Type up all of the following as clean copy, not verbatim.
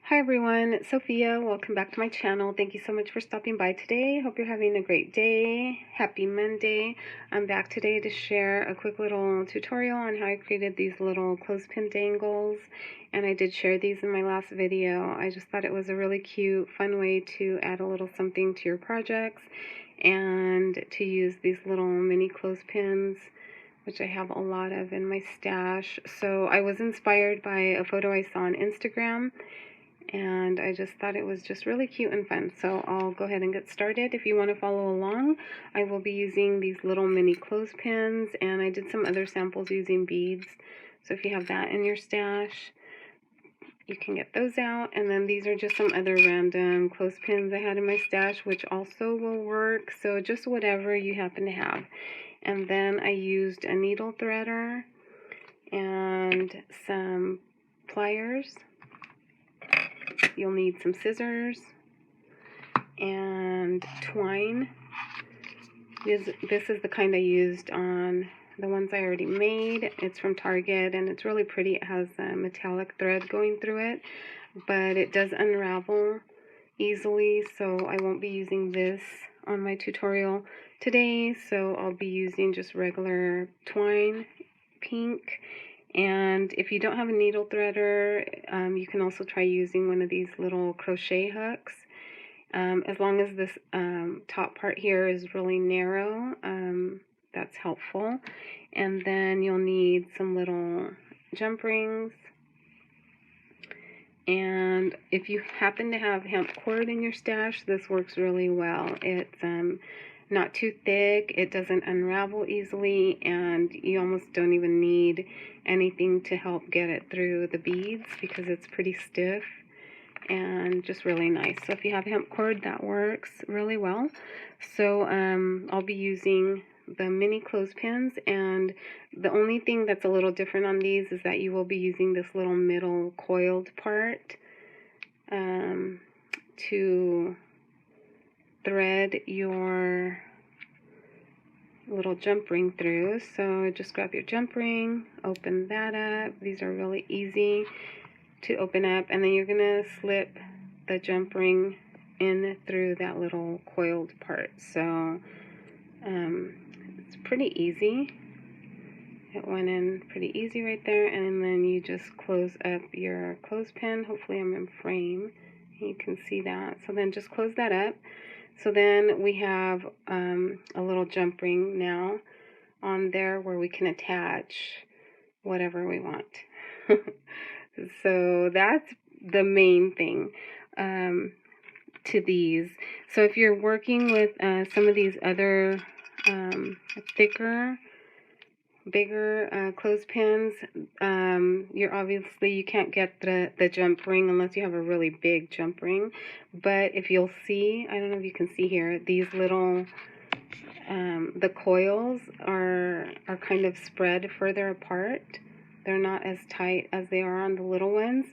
Hi everyone, it's Sophia. Welcome back to my channel. Thank you so much for stopping by today. Hope you're having a great day. Happy Monday. I'm back today to share a quick little tutorial on how I created these little clothespin dangles. And I did share these in my last video. I just thought it was a really cute, fun way to add a little something to your projects and to use these little mini clothespins, which I have a lot of in my stash. So I was inspired by a photo I saw on Instagram, and I just thought it was just really cute and fun. So I'll go ahead and get started. If you want to follow along, I will be using these little mini clothespins, and I did some other samples using beads. So if you have that in your stash, you can get those out. And then these are just some other random clothespins I had in my stash, which also will work. So just whatever you happen to have. And then I used a needle threader and some pliers. You'll need some scissors and twine. This is the kind I used on the ones I already made. It's from Target and it's really pretty. It has a metallic thread going through it, but it does unravel easily, so I won't be using this on my tutorial today. So I'll be using just regular twine, pink. And if you don't have a needle threader, you can also try using one of these little crochet hooks. As long as this top part here is really narrow, that's helpful. And then you'll need some little jump rings. And if you happen to have hemp cord in your stash, this works really well. It's not too thick, it doesn't unravel easily, and you almost don't even need anything to help get it through the beads because it's pretty stiff and just really nice. So if you have hemp cord, that works really well. So I'll be using the mini clothespins, and the only thing that's a little different on these is that you will be using this little middle coiled part to thread your little jump ring through. So just grab your jump ring, open that up. These are really easy to open up, and then you're gonna slip the jump ring in through that little coiled part. So it's pretty easy. It went in pretty easy right there, and then you just close up your clothespin. Hopefully I'm in frame. You can see that. So then just close that up. So then we have a little jump ring now on there where we can attach whatever we want. So that's the main thing to these. So if you're working with some of these other thicker, bigger clothespins, you can't get the jump ring unless you have a really big jump ring. But if you'll see, I don't know if you can see here, these little the coils are kind of spread further apart. They're not as tight as they are on the little ones.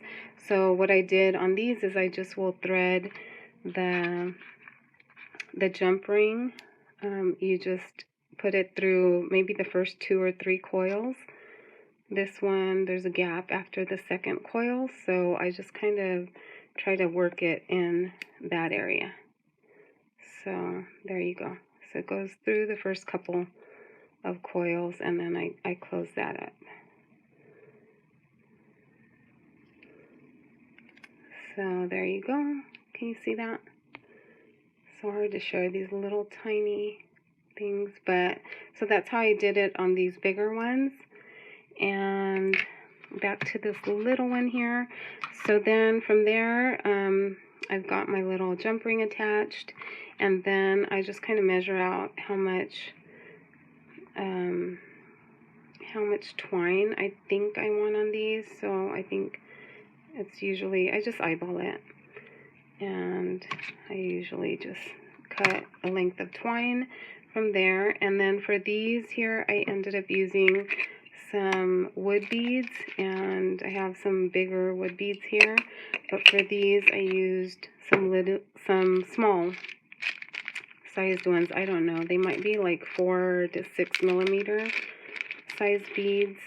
So what I did on these is I just will thread the jump ring. You just put it through maybe the first 2 or 3 coils. This one, there's a gap after the second coil, so I just kind of try to work it in that area. So there you go. So it goes through the first couple of coils, and then I close that up. So there you go. Can you see that? So hard to show these little tiny things, but so that's how I did it on these bigger ones. And back to this little one here. So then from there, I've got my little jump ring attached, and then I just kind of measure out how much twine I think I want on these. So I think it's usually, I just eyeball it, and I usually just cut a length of twine from there. And then for these here, I ended up using some wood beads, and I have some bigger wood beads here, but for these I used some small sized ones. I don't know, they might be like 4 to 6 millimeter size beads.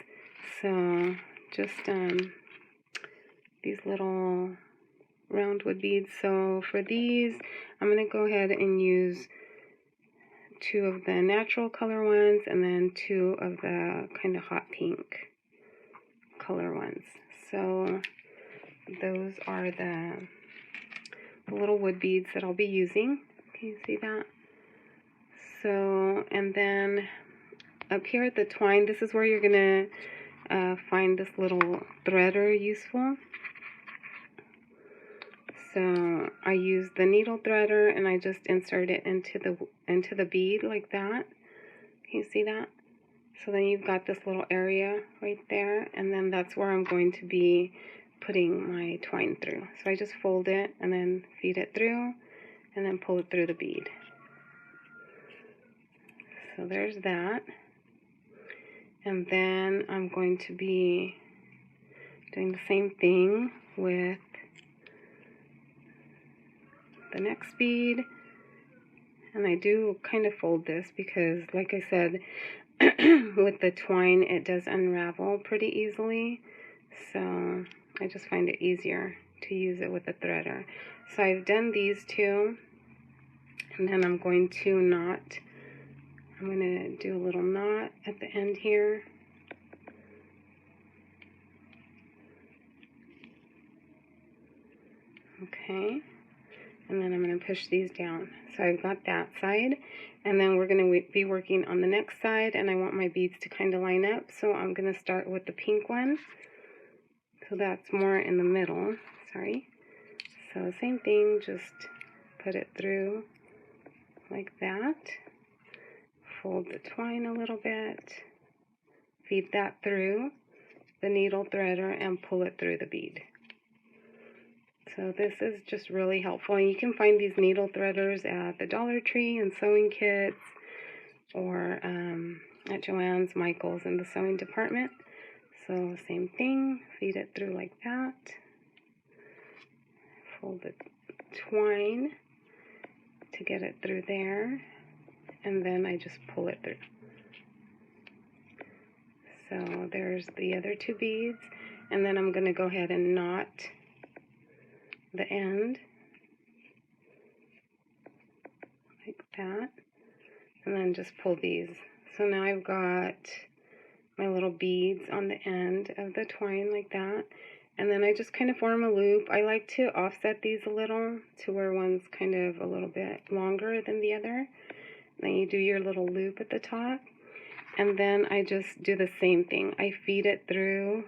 So just these little round wood beads. So for these, I'm going to go ahead and use 2 of the natural color ones and then 2 of the kind of hot pink color ones. So those are the little wood beads that I'll be using. Can you see that? So, and then up here at the twine, this is where you're going to find this little threader useful. So I use the needle threader and I just insert it into the bead like that. Can you see that? So then you've got this little area right there, and then that's where I'm going to be putting my twine through. So I just fold it and then feed it through and then pull it through the bead. So there's that. And then I'm going to be doing the same thing with the next bead. And I do kind of fold this because, like I said, with the twine it does unravel pretty easily. So I just find it easier to use it with a threader. So I've done these 2. And then I'm going to knot. I'm going to do a little knot at the end here. Okay. And then I'm going to push these down. So I've got that side. And then we're going to be working on the next side. And I want my beads to kind of line up. So I'm going to start with the pink one. So that's more in the middle. Sorry. So same thing. Just put it through like that. Fold the twine a little bit, feed that through the needle threader and pull it through the bead. So this is just really helpful, and you can find these needle threaders at the Dollar Tree and sewing kits, or at Joann's, Michael's in the sewing department. So same thing, feed it through like that, fold the twine to get it through there, and then I just pull it through. So there's the other 2 beads, and then I'm going to go ahead and knot the end like that, and then just pull these. So now I've got my little beads on the end of the twine like that, and then I just kind of form a loop. I like to offset these a little to where one's kind of a little bit longer than the other. Then you do your little loop at the top, and then I just do the same thing. I feed it through.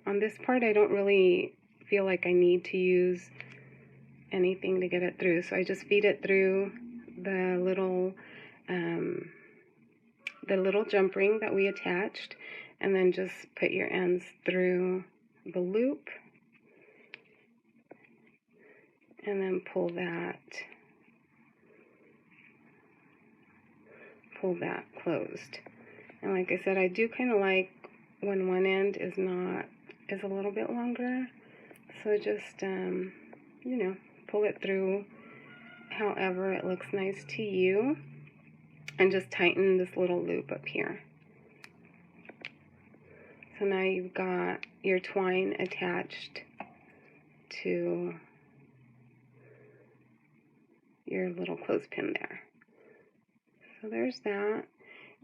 On this part, I don't really feel like I need to use anything to get it through, so I just feed it through the little jump ring that we attached, and then just put your ends through the loop, and then pull that closed. And like I said, I do kind of like when one end is a little bit longer, so just you know, pull it through however it looks nice to you, and just tighten this little loop up here. So now you've got your twine attached to your little clothespin there. So there's that.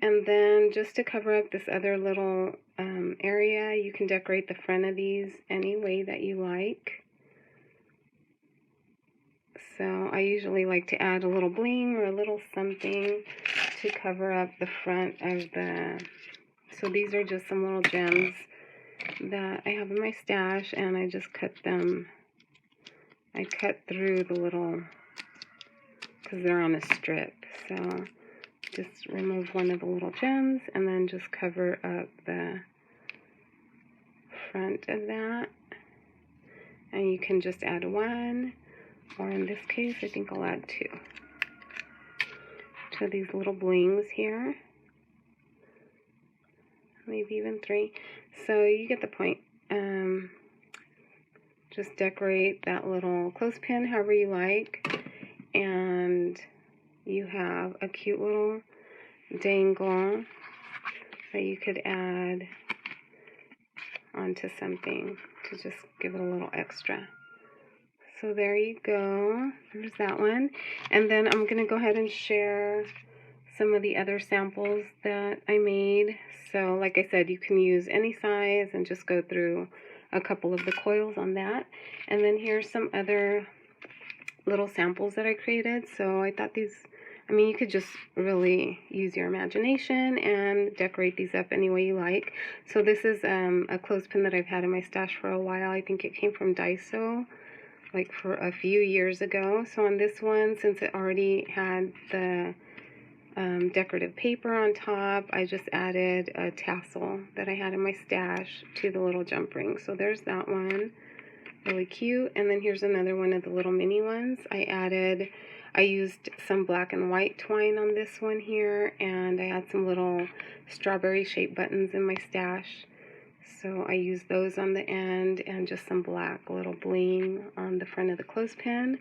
And then just to cover up this other little area, you can decorate the front of these any way that you like. So I usually like to add a little bling or a little something to cover up the front of the... So these are just some little gems that I have in my stash, and I just cut them. I cut through the little... because they're on a strip. So just remove one of the little gems and then just cover up the front of that. And you can just add 1, or in this case, I think I'll add 2 to these little blings here. Maybe even 3. So you get the point. Just decorate that little clothespin however you like, and you have a cute little dangle that you could add onto something to just give it a little extra. So there you go. There's that one. And then I'm going to go ahead and share some of the other samples that I made. So like I said, you can use any size and just go through a couple of the coils on that. And then here's some other little samples that I created. So I thought these, I mean, you could just really use your imagination and decorate these up any way you like. So this is a clothespin that I've had in my stash for a while. I think it came from Daiso, like for a few years ago. So on this one, since it already had the decorative paper on top, I just added a tassel that I had in my stash to the little jump ring. So there's that one, really cute. And then here's another one of the little mini ones. I used some black and white twine on this one here, and I had some little strawberry shaped buttons in my stash. So I used those on the end and just some black little bling on the front of the clothespin.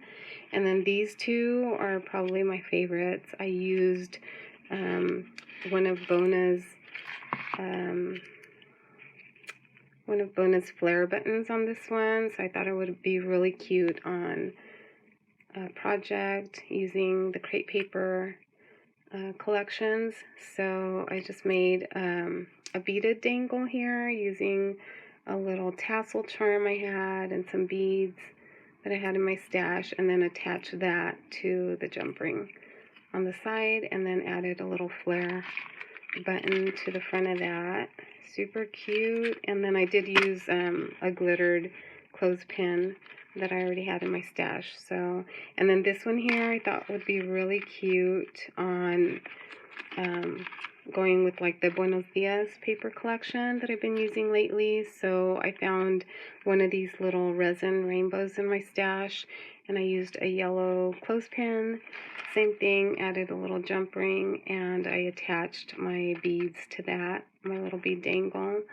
And then these two are probably my favorites. I used one of Bona's Flair Buttons on this one. So I thought it would be really cute on a project using the crepe paper collections. So I just made a beaded dangle here using a little tassel charm I had and some beads that I had in my stash, and then attached that to the jump ring on the side, and then added a little flare button to the front of that. Super cute. And then I did use a glittered clothespin that I already had in my stash. So, and then this one here I thought would be really cute on going with like the Buenos Dias paper collection that I've been using lately. So I found one of these little resin rainbows in my stash, and I used a yellow clothespin. Same thing, added a little jump ring, and I attached my beads to that, my little bead dangle.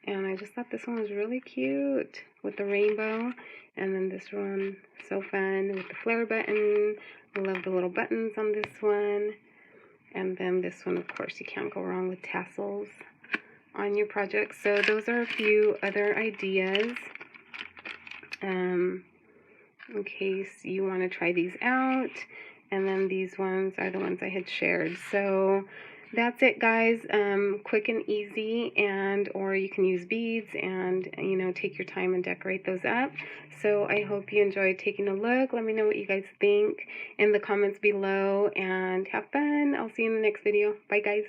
And I just thought this one was really cute with the rainbow. And then this one, so fun with the flare button. I love the little buttons on this one. And then this one, of course, you can't go wrong with tassels on your project. So those are a few other ideas in case you want to try these out. And then these ones are the ones I had shared. So that's it, guys. Quick and easy, and or you can use beads and, you know, take your time and decorate those up. So I hope you enjoyed taking a look. Let me know what you guys think in the comments below, and have fun. I'll see you in the next video. Bye, guys.